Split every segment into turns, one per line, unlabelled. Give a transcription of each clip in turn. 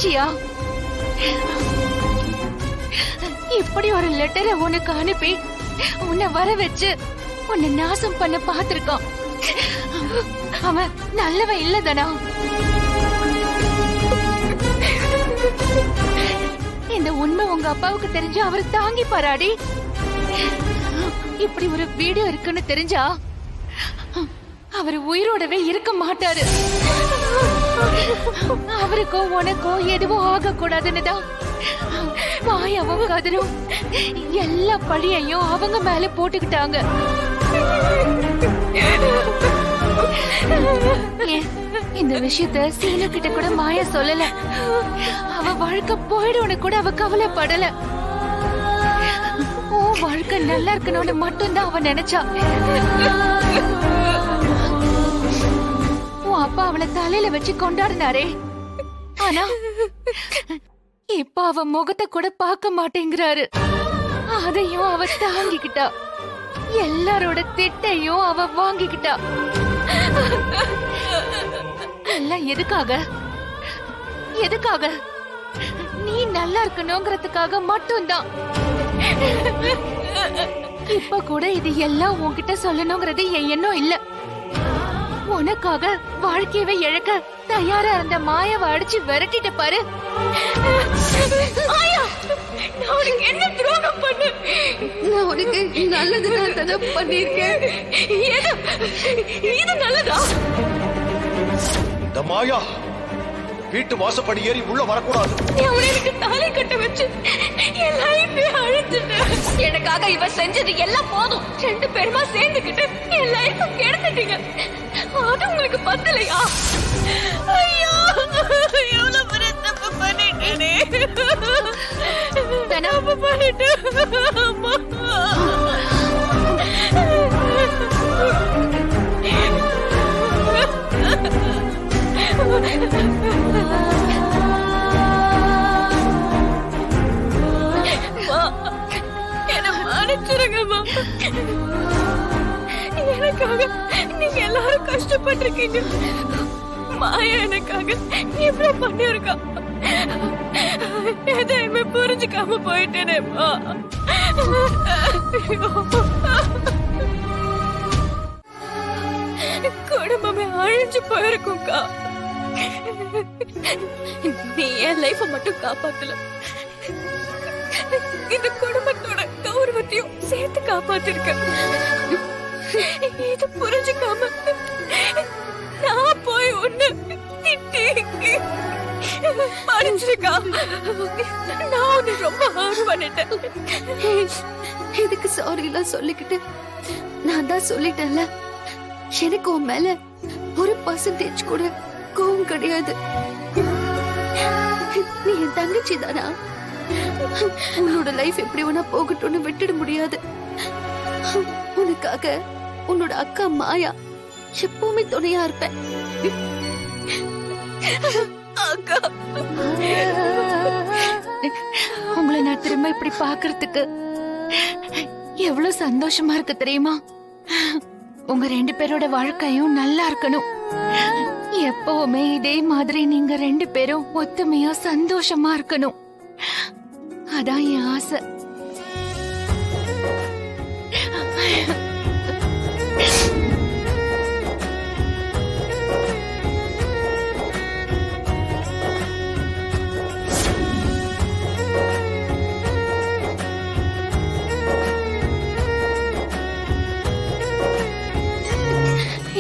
நினைச்சியா? இப்படி ஒரு லெட்டரை உனக்கு அனுப்பி உன்னை வர வச்சு உன்னை நாசம் பண்ண பாத்திருக்கான். அவன் நல்லவன் இல்லதானா? இந்த உண்மை உங்க அப்பாவுக்கு தெரிஞ்சு அவர் தாங்கி பாராடி. இப்படி ஒரு வீடியோ இருக்குன்னு தெரிஞ்சா அவர் உயிரோடவே இருக்க மாட்டாரு. அவருக்கோ உனக்கோ எதுவும் ஆக கூடாதுன்னு தான் மாயாவும் கதிரும் எல்லா பழியையும் அவங்க மேல போட்டுக்கிட்டாங்க. இந்த விஷயத்த சீனு கிட்ட கூட மாயா சொல்லல. அவ வாழ்க்கை போயிடும்னு கூட அவ கவலைப்படல. உன் வாழ்க்கை நல்லா இருக்கணும்னு மட்டும்தான் அவ நினைச்சா. உன் அப்பா அவளை தலையில வச்சு கொண்டாடினாரே, ஆனா இப்ப அவ முகத்தை கூட பார்க்க மாட்டேங்கிறாரு. அதையும் அவ தாங்கிக்கிட்டா. எல்லாரோட திட்டையும் அவ வாங்கிக்கிட்டா. எல்லாம் எதுக்காக? எதுக்காக? நீ நல்லா இருக்கணும்ங்கிறதுக்காக மட்டும்தான். இப்ப கூட இது எல்லாம் உன்கிட்ட சொல்லணுங்கிறது என் எண்ணம் இல்ல. உனக்காக வாழ்க்கையவே இழக்க தயாரா இருந்த மாயாவை அடிச்சு விரட்டிட்ட பாரு. என்ன துரோகம் பண்ண? நான் உனக்கு நல்லதுதான் தானே பண்ணிருக்கேன். இது நல்லதா?
இந்த மாயா வீட்டு வாசப்படி ஏறி உள்ள வரக்கூடாது.
எனக்கு தாலி கட்ட வச்சு என் லைஃபே அழிச்சிட்டேன். எனக்காக இவ செஞ்சது எல்லாம் போதும். 2 பேருமா சேர்ந்துக்கிட்டு என் லைஃப கெடுத்துட்டீங்க. அது உங்களுக்கு பத்தலையா? ஐயோ, எவ்வளவு பெரிய தப்பு பண்ணிட்டேனே. தப்பு பண்ணிட்டேன். எனக்காக நீங்க எல்லாரும் கஷ்டப்பட்டிருக்கீங்க. மாயா எனக்காக இவ்வளவு பண்ணிருக்கா. எதையுமே புரிஞ்சுக்காம போயிட்டேனேப்பா. குடும்பமே அழிஞ்சு போயிருக்கும்க்கா. நீ என் லைஃப மட்டும் காப்பாத்தல, இந்த குடும்பத்தோட கௌரவத்தையும் சேர்த்து காப்பாத்திருக்க. இது புரிஞ்சுக்காம நான் போய் ஒண்ணு திட்டி படிச்சிருக்கா. நான் உன்னை ரொம்ப ஹர்ட் பண்ணிட்டேன்.
இதுக்கு சாரி எல்லாம் சொல்லிக்கிட்டு நான் தான் சொல்லிட்டேன்ல, எனக்கு உன் மேல 1% கூட கோவம் கிடையாது. நீ என் தங்கச்சி தானா? உன்னோட லைஃப் எப்படி வேணா போகட்டும்னு விட்டுட முடியாது. உனக்காக உன்னோட அக்கா மாயா எப்பவுமே துணையா இருப்பேன்.
அக்கா, உங்களை நான் திரும்ப இப்படி பாக்குறதுக்கு எவ்வளவு சந்தோஷமா இருக்கு தெரியுமா? உங்க 2 பேரோட வாழ்க்கையும் நல்லா இருக்கணும். எப்பவுமே இதே மாதிரி நீங்க 2 பேரும் ஒத்துமையா சந்தோஷமா இருக்கணும். அதான் என் ஆசை.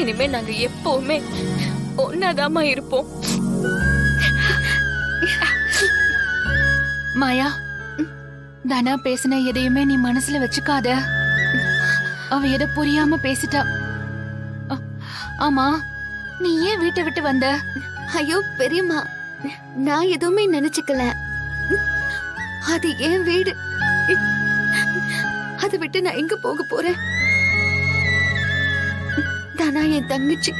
இனிமே நாங்க எப்பவுமே ஒன்னாதாமா இருப்போம். மாயா, தானா பேசின எதையுமே நீ மனசுல வச்சுக்காத. அவ எதை புரியாம பேசிட்டா. ஆமா, நீ ஏன் வீட்டை விட்டு வந்த?
ஐயோ பெரியம்மா, நான் எதுவுமே நினைச்சுக்கல. அது என் வீடு. அதை விட்டு நான் எங்க போக போறேன்? தானா என் தங்கச்சி.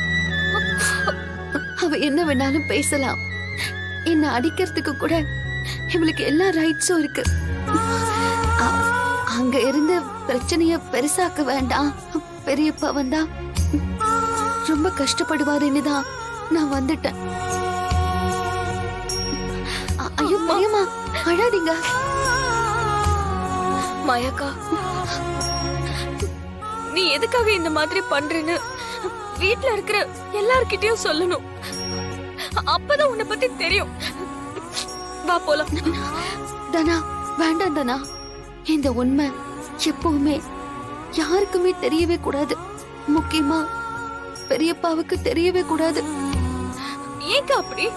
அவ என்ன வேணாலும் பேசலாம். என்ன அடிக்கிறதுக்கு கூட இவளுக்கு எல்லா ரைட்ஸும் இருக்கு. அங்க இருந்த பிரச்சனைய பெருசாக்க வேண்டாம். பெரியப்பா வந்தா ரொம்ப கஷ்டப்படுவாருன்னு தான் நான் வந்துட்டேன். ஐயோ பெரியம்மா அழாதீங்க.
மாயாக்கா, நீ எதுக்காக இந்த மாதிரி பண்றேன்னு வீட்ல இருக்கிற எல்லார்கிட்டயும் சொல்லணும். அப்பதான் உன்னை பத்தி தெரியும். வா போலாம்.
தனா வேண்டாம் தனா, இந்த உண்மை எப்பவுமே யாருக்குமே தெரியவே கூடாது. முக்கியமா பெரியப்பாவுக்கு தெரியவே கூடாது.
ஏங்க அப்படி?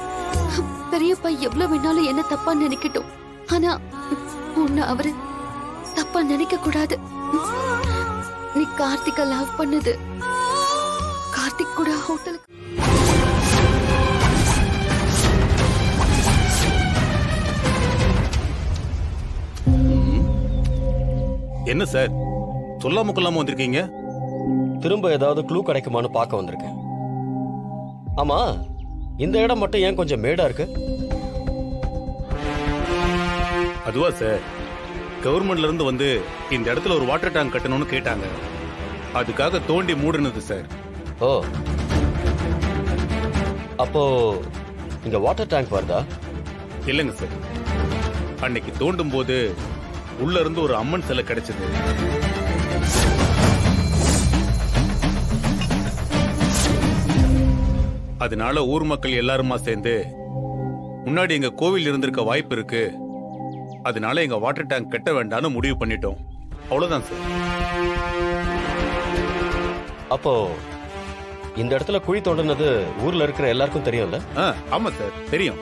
பெரியப்பா எவ்வளவு வேணாலும் என்ன தப்பா நினைக்கட்டும், ஆனா உன்னை அவரு தப்பா நினைக்க கூடாது. நீ கார்த்திகை லவ் பண்ணது கார்த்திக் கூட ஹோட்டலுக்கு
என்ன சார் சொல்லாம கொள்ளாம வந்திருக்கீங்க?
திரும்ப ஏதாவது க்ளூ கிடைக்குமான்னு பார்க்க வந்திருக்கேன். ஆமா, இந்த இடம் மட்டும் ஏன் கொஞ்சம் மேடா இருக்கு?
அதுவா சார், கவர்மெண்ட்ல இருந்து வந்து இந்த இடத்துல ஒரு வாட்டர் டேங்க் கட்டணும்னு கேட்டாங்க. அதுக்காக தோண்டி மூடுனது சார்.
ஓ, அப்போ இங்க வாட்டர் டேங்க் வருதா?
இல்லைங்க சார், அன்னைக்கு தோண்டும் போது உள்ள இருந்து ஒரு அம்மன் சிலை கிடைச்சது. அதனால ஊர் மக்கள் எல்லாருமா சேர்ந்து முன்னாடி எங்க கோவில் இருந்திருக்க வாய்ப்பு இருக்கு, அதனால எங்க வாட்டர் டேங்க் கட்ட வேண்டாம்னு முடிவு பண்ணிட்டோம். அவ்வளவுதான் சார்.
அப்போ இந்த இடத்துல குழி தோண்டினது ஊர்ல இருக்கிற எல்லாருக்கும் தெரியும்ல?
ஆமா சார், தெரியும்.